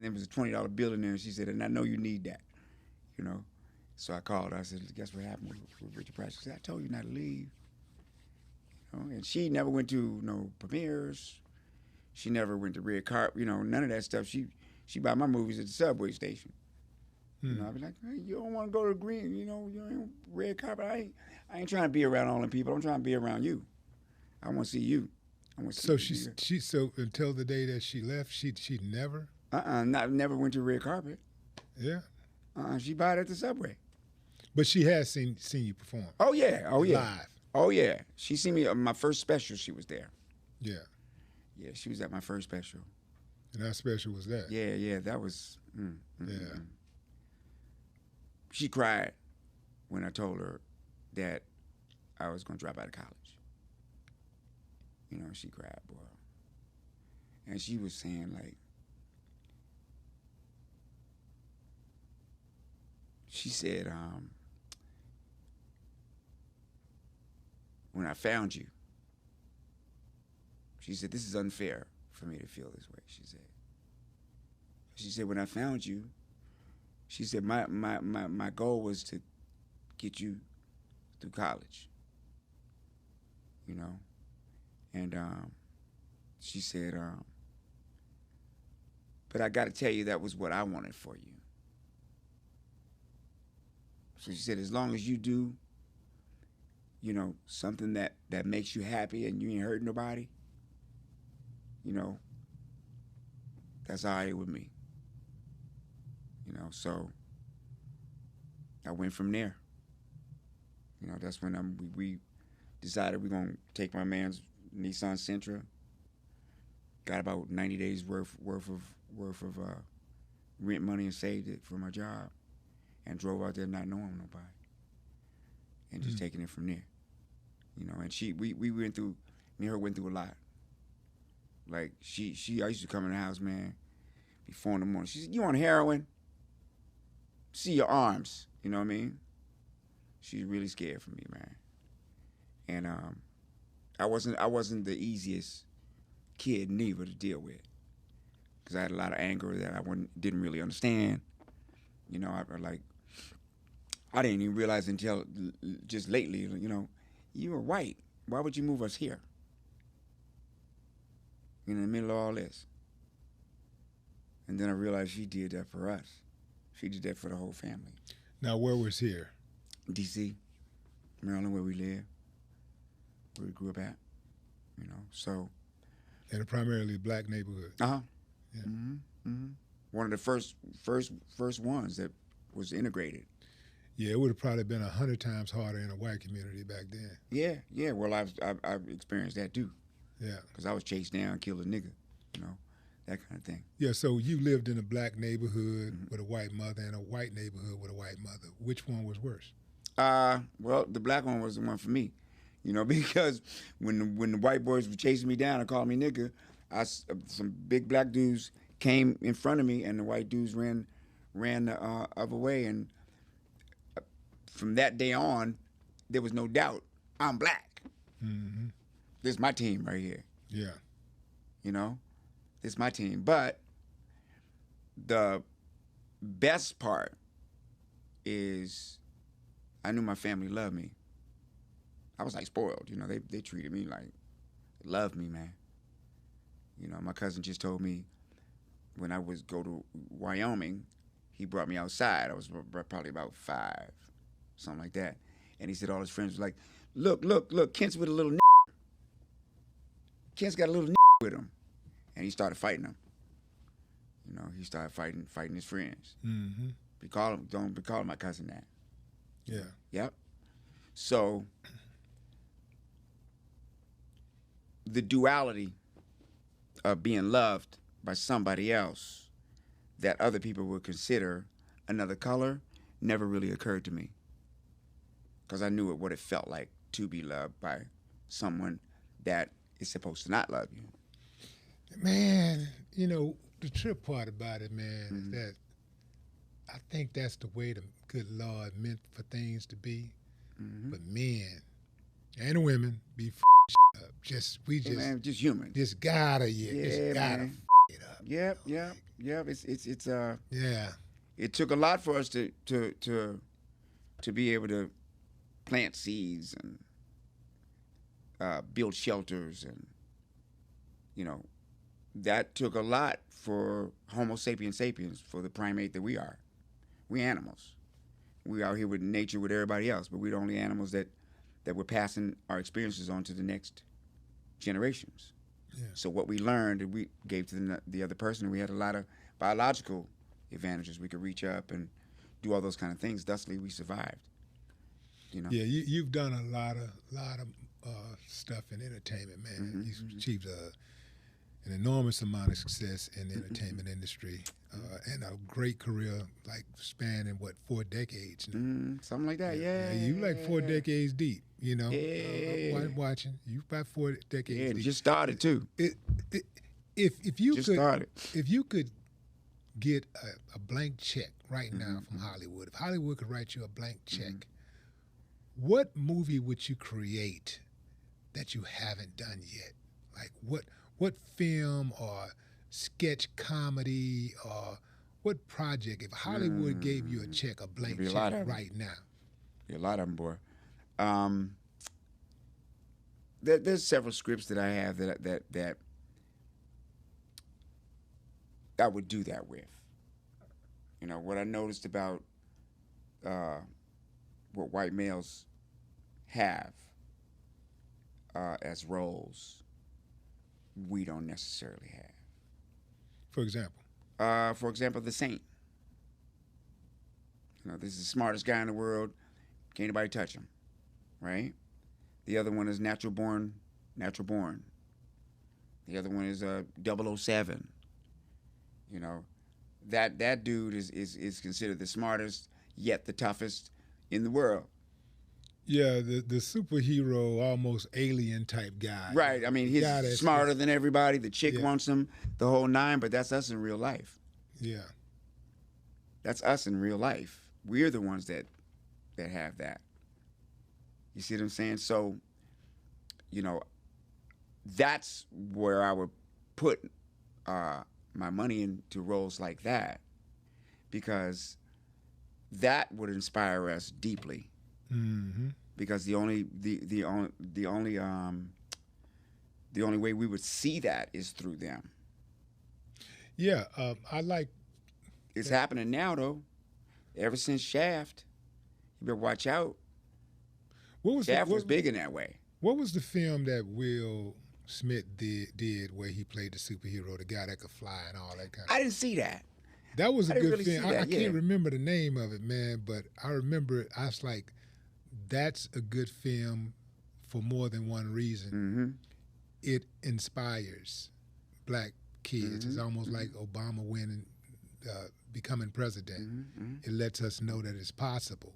There was a $20 bill in there, and she said, and I know you need that, you know. So I called her. I said, guess what happened with Richard Pryor? She said, I told you not to leave. You know? And she never went to no premieres. She never went to red carpet, you know, none of that stuff. She bought my movies at the subway station. You know, I'd be like, hey, you don't want to go to the green, you know, you ain't red carpet. I ain't trying to be around all them people. I'm trying to be around you. I want to see you. I want to So see so until the day that she left, she never. never went to red carpet. Yeah. She bought it at the subway. But she has seen you perform. Oh yeah, Live. Oh yeah. She seen me my first special. She was there. Yeah. Yeah, she was at my first special. And how special was that? Yeah, that was. Yeah. She cried when I told her that I was going to drop out of college. You know, she cried, boy. And she was saying, like, she said, when I found you, she said, this is unfair for me to feel this way, she said. She said, when I found you, she said, my goal was to get you through college, you know? And she said, but I got to tell you, that was what I wanted for you. So she said, as long as you do, you know, something that makes you happy and you ain't hurting nobody, you know, that's all right with me. You know, so I went from there. You know, that's when we decided we're gonna take my man's Nissan Sentra. Got about 90 days worth of rent money and saved it for my job, and drove out there not knowing nobody, and just taking it from there. You know, and we went through, me and her went through a lot. Like I used to come in the house, man, be 4 in the morning. She said, "You on heroin? See your arms." You know what I mean? She's really scared for me, man. And I wasn't the easiest kid neither to deal with, because I had a lot of anger that I didn't really understand. You know, I didn't even realize until just lately. You know, you were white. Why would you move us here? In the middle of all this. And then I realized she did that for us. She did that for the whole family. Now, where was here? D.C., Maryland, where we live, where we grew up at. You know, so. In a primarily black neighborhood. Uh-huh. Yeah. Mm-hmm. Mm-hmm. One of the first ones that was integrated. Yeah, it would have probably been 100 times harder in a white community back then. Yeah. Well, I've experienced that too. Yeah. Because I was chased down, killed a nigga, you know, that kind of thing. Yeah, so you lived in a black neighborhood with a white mother and a white neighborhood with a white mother. Which one was worse? Well, the black one was the one for me, you know, because when the white boys were chasing me down and calling me nigga, some big black dudes came in front of me, and the white dudes ran the other way, and from that day on, there was no doubt I'm black. Mm-hmm. This is my team right here. Yeah. You know, this is my team. But the best part is I knew my family loved me. I was like spoiled, you know. They treated me like, they loved me, man. You know, my cousin just told me when I was go to Wyoming, he brought me outside. I was probably about 5, something like that. And he said all his friends were like, look, Kent's with a little n***. Kent's got a little n*** with him. And he started fighting them. You know, he started fighting his friends. Mm-hmm. Don't be calling my cousin that. Yeah. Yep. So the duality of being loved by somebody else that other people would consider another color never really occurred to me, because I knew what it felt like to be loved by someone that is supposed to not love you. Man, you know, the trip part about it, man, is that I think that's the way the good Lord meant for things to be. Mm-hmm. But men and women be up. Hey, man, just human. Just gotta, yeah, just gotta man. it up. Yep, yep, yep. It's Yeah. it took a lot for us to be able to plant seeds and build shelters, and you know that took a lot for Homo sapiens sapiens, for the primate that we are. We animals. We out here with nature with everybody else, but we're the only animals that we're passing our experiences on to the next generations. Yeah. So what we learned, we gave to the other person. We had a lot of biological advantages. We could reach up and do all those kind of things. Thusly, we survived. You know. Yeah, you've done a lot of stuff in entertainment, man. Mm-hmm, You've achieved an enormous amount of success in the entertainment industry, and a great career, like spanning what 4 decades now. Something like that. Yeah. You like 4 decades deep. You know, Yeah. I'm watching. You about 4 decades Yeah, it deep. just started too. If you Just could started. if you could get a blank check right now Mm-hmm. from Hollywood, if Hollywood could write you a blank check, what movie would you create that you haven't done yet? Like what film or sketch comedy or what project, if Hollywood gave you a check, a blank There'd be a lot check of 'em. right now? A lot of them, boy. There's several scripts that I have that I would do that with. You know what I noticed about what white males have as roles, we don't necessarily have. For example. For example, the Saint. You know, this is the smartest guy in the world. Can't anybody touch him, right? The other one is Natural Born. The other one is 007. You know, that dude is considered the smartest yet the toughest in the world. Yeah, the superhero, almost alien type guy. Right. I mean, he's Guy that's- smarter than everybody. The chick Yeah. wants him, the whole nine. But that's us in real life. Yeah. That's us in real life. We're the ones that have that. You see what I'm saying? So, you know, that's where I would put my money into roles like that, because that would inspire us deeply. Mm-hmm. Because the only way we would see that is through them. Yeah, I like. It's happening now, though. Ever since Shaft, you better watch out. What was Shaft was big in that way. What was the film that Will Smith did where he played the superhero, the guy that could fly and all that kind of? I didn't see that. That was a I didn't good really film. see that, I yeah. can't remember the name of it, man, but I remember it. I was like, that's a good film for more than one reason. Mm-hmm. It inspires black kids. It's almost like Obama winning, becoming president. Mm-hmm. It lets us know that it's possible,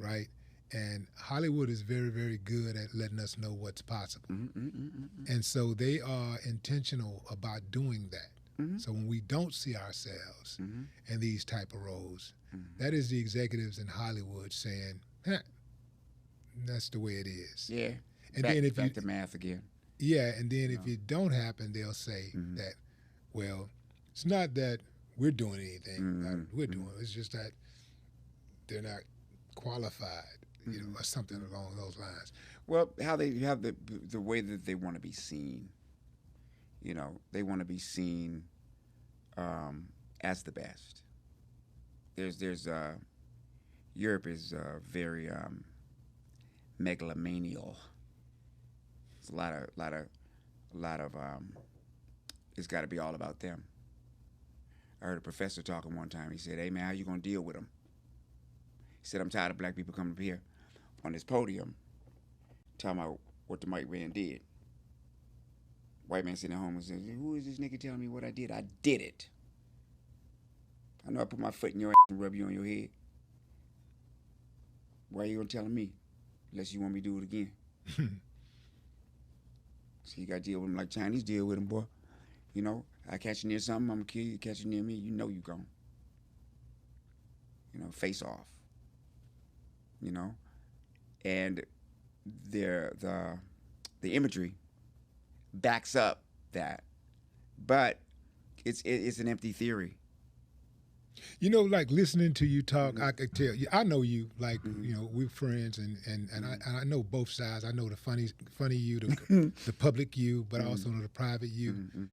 right? And Hollywood is very, very good at letting us know what's possible. Mm-hmm. And so they are intentional about doing that. Mm-hmm. So when we don't see ourselves Mm-hmm. in these type of roles, that is the executives in Hollywood saying, that's the way it is. Yeah. And back, then if back you, to math again. yeah, and then if it don't happen, they'll say that, well, it's not that we're doing anything. We're doing. It's just that they're not qualified, you know, or something along those lines. Well, how they have the way that they want to be seen. You know, they want to be seen as the best. There's Europe is very megalomaniacal. It's a lot of it's got to be all about them. I heard a professor talking one time. He said, "Hey man, how you gonna deal with them?" He said, "I'm tired of black people coming up here on this podium talking about what the white man did. White man sitting at home and says, who is this nigga telling me what I did? I did it. I know I put my foot in your ass and rub you on your head. Why are you gonna tell me? Unless you want me to do it again." So you gotta deal with them like Chinese deal with them, boy. You know, I catch you near something, I'm gonna kill you. You catch you near me, you know you gone. You know, face off. You know? And the imagery backs up that. But it's an empty theory. You know, like listening to you talk, I could tell you. I know you, like you know, we're friends, and I know both sides. I know the funny you, the public you, but I also know the private you.